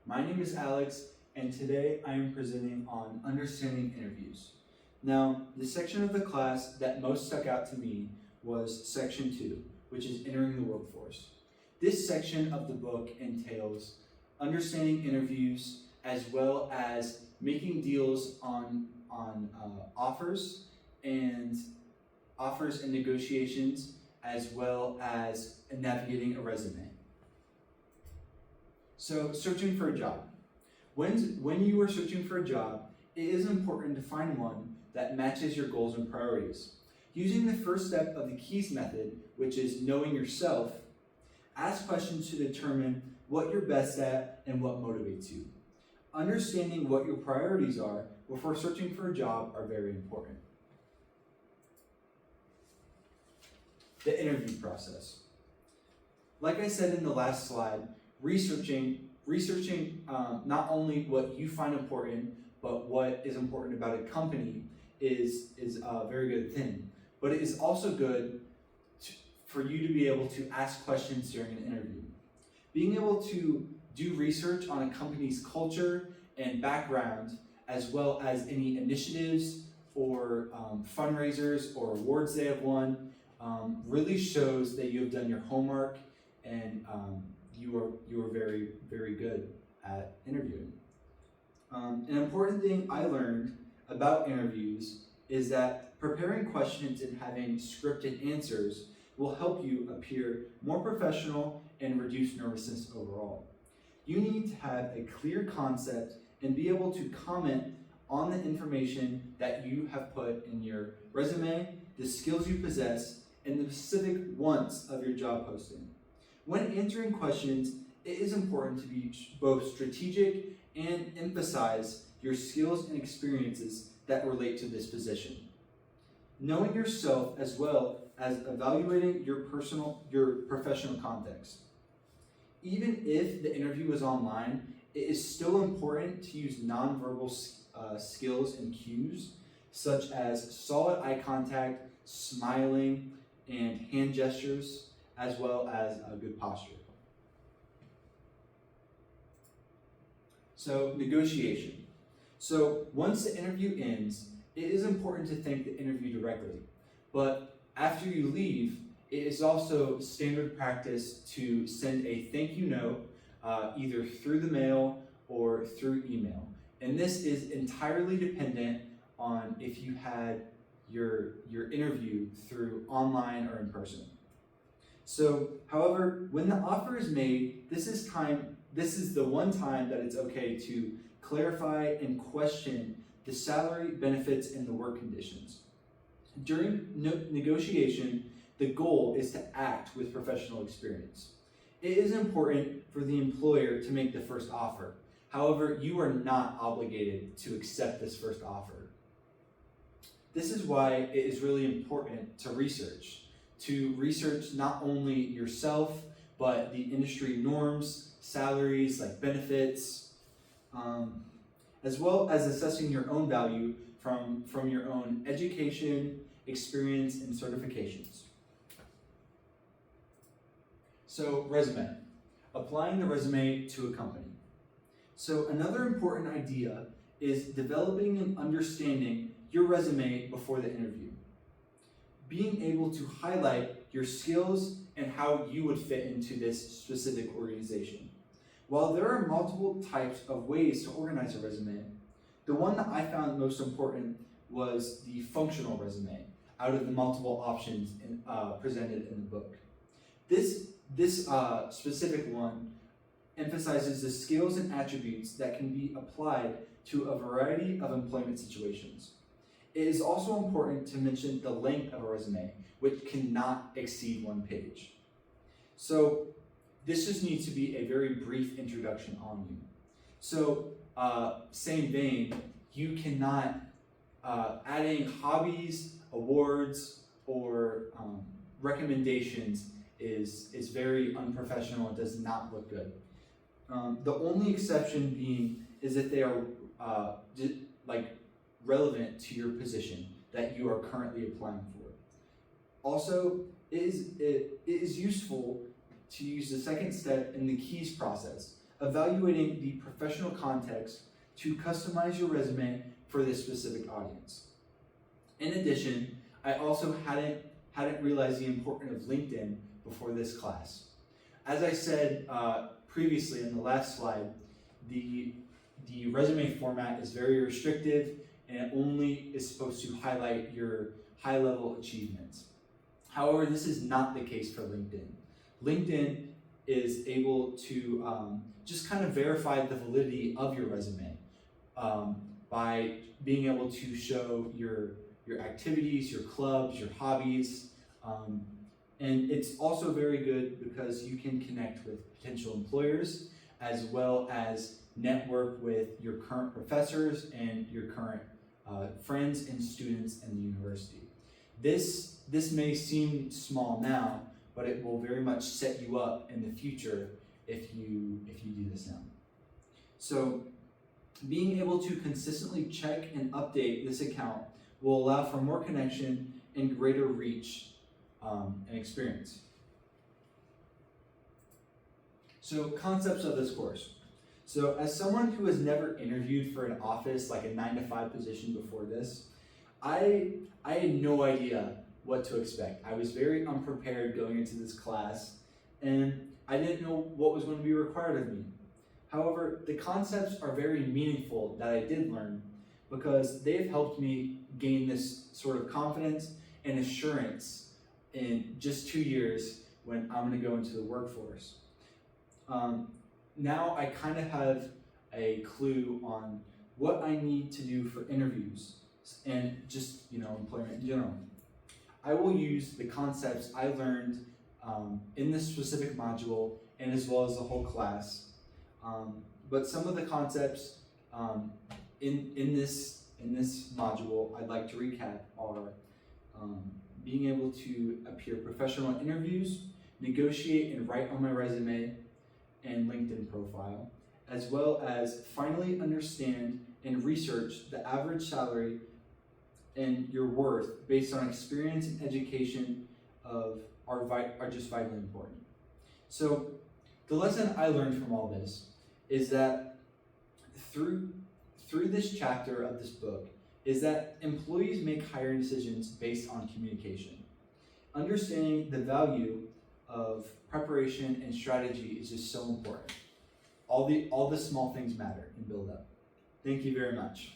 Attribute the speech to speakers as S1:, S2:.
S1: My name is Alex, and today I am presenting on understanding interviews. Now, the section of the class that most stuck out to me was section 2, which is entering the workforce. This section of the book entails understanding interviews as well as making deals on offers and negotiations, as well as navigating a resume. So, searching for a job. When you are searching for a job, it is important to find one that matches your goals and priorities. Using the first step of the keys method, which is knowing yourself, ask questions to determine what you're best at and what motivates you. Understanding what your priorities are before searching for a job are very important. The interview process. Like I said in the last slide, researching not only what you find important, but what is important about a company is a very good thing. But it is also good for you to be able to ask questions during an interview. Being able to do research on a company's culture and background, as well as any initiatives or fundraisers or awards they have won, really shows that you have done your homework and you are very, very good at interviewing. An important thing I learned about interviews is that preparing questions and having scripted answers will help you appear more professional and reduce nervousness overall. You need to have a clear concept and be able to comment on the information that you have put in your resume, the skills you possess, and the specific wants of your job posting. When answering questions, it is important to be both strategic and emphasize your skills and experiences that relate to this position. Knowing yourself as well as evaluating your professional context. Even if the interview is online, it is still important to use nonverbal skills and cues, such as solid eye contact, smiling, and hand gestures, as well as a good posture. So, negotiation. So, once the interview ends, it is important to thank the interview directly. But after you leave, it is also standard practice to send a thank you note either through the mail or through email. And this is entirely dependent on if you had your interview through online or in person. So, however, when the offer is made, this is the one time that it's okay to clarify and question the salary, benefits, and the work conditions. During negotiation, the goal is to act with professional experience. It is important for the employer to make the first offer. However, you are not obligated to accept this first offer. This is why it is really important to research not only yourself, but the industry norms, salaries, like benefits, as well as assessing your own value from your own education, experience, and certifications. So, resume. Applying the resume to a company. So, another important idea is developing and understanding your resume before the interview. Being able to highlight your skills and how you would fit into this specific organization. While there are multiple types of ways to organize a resume, the one that I found most important was the functional resume out of the multiple options presented in the book. This specific one emphasizes the skills and attributes that can be applied to a variety of employment situations. It is also important to mention the length of a resume, which cannot exceed 1 page. So this just needs to be a very brief introduction on you. So same vein, you cannot, adding hobbies, awards, or recommendations is very unprofessional and does not look good. The only exception being is that they are relevant to your position that you are currently applying for. Also, it is useful to use the second step in the keys process evaluating the professional context to customize your resume for this specific audience. In addition, I also hadn't realized the importance of LinkedIn before this class. As I said previously in the last slide, the resume format is very restrictive and it only is supposed to highlight your high-level achievements. However, this is not the case for LinkedIn. LinkedIn is able to just kind of verify the validity of your resume by being able to show your activities, your clubs, your hobbies, and it's also very good because you can connect with potential employers as well as network with your current professors and your current friends and students in the university. This may seem small now, but it will very much set you up in the future if you do this now. So being able to consistently check and update this account will allow for more connection and greater reach and experience. So concepts of this course. So as someone who has never interviewed for an office, like a 9-to-5 position before this, I had no idea what to expect. I was very unprepared going into this class, and I didn't know what was going to be required of me. However, the concepts are very meaningful that I did learn because they've helped me gain this sort of confidence and assurance in just 2 years when I'm going to go into the workforce. Now I kind of have a clue on what I need to do for interviews and just, employment in general. I will use the concepts I learned in this specific module and as well as the whole class. But some of the concepts in this module I'd like to recap are being able to appear professional in interviews, negotiate and write on my resume and LinkedIn profile, as well as finally understand and research the average salary and your worth based on experience and education are just vitally important. So the lesson I learned from all this is that through this chapter of this book is that employees make hiring decisions based on communication. Understanding the value of preparation and strategy is just so important. All the small things matter and build up. Thank you very much.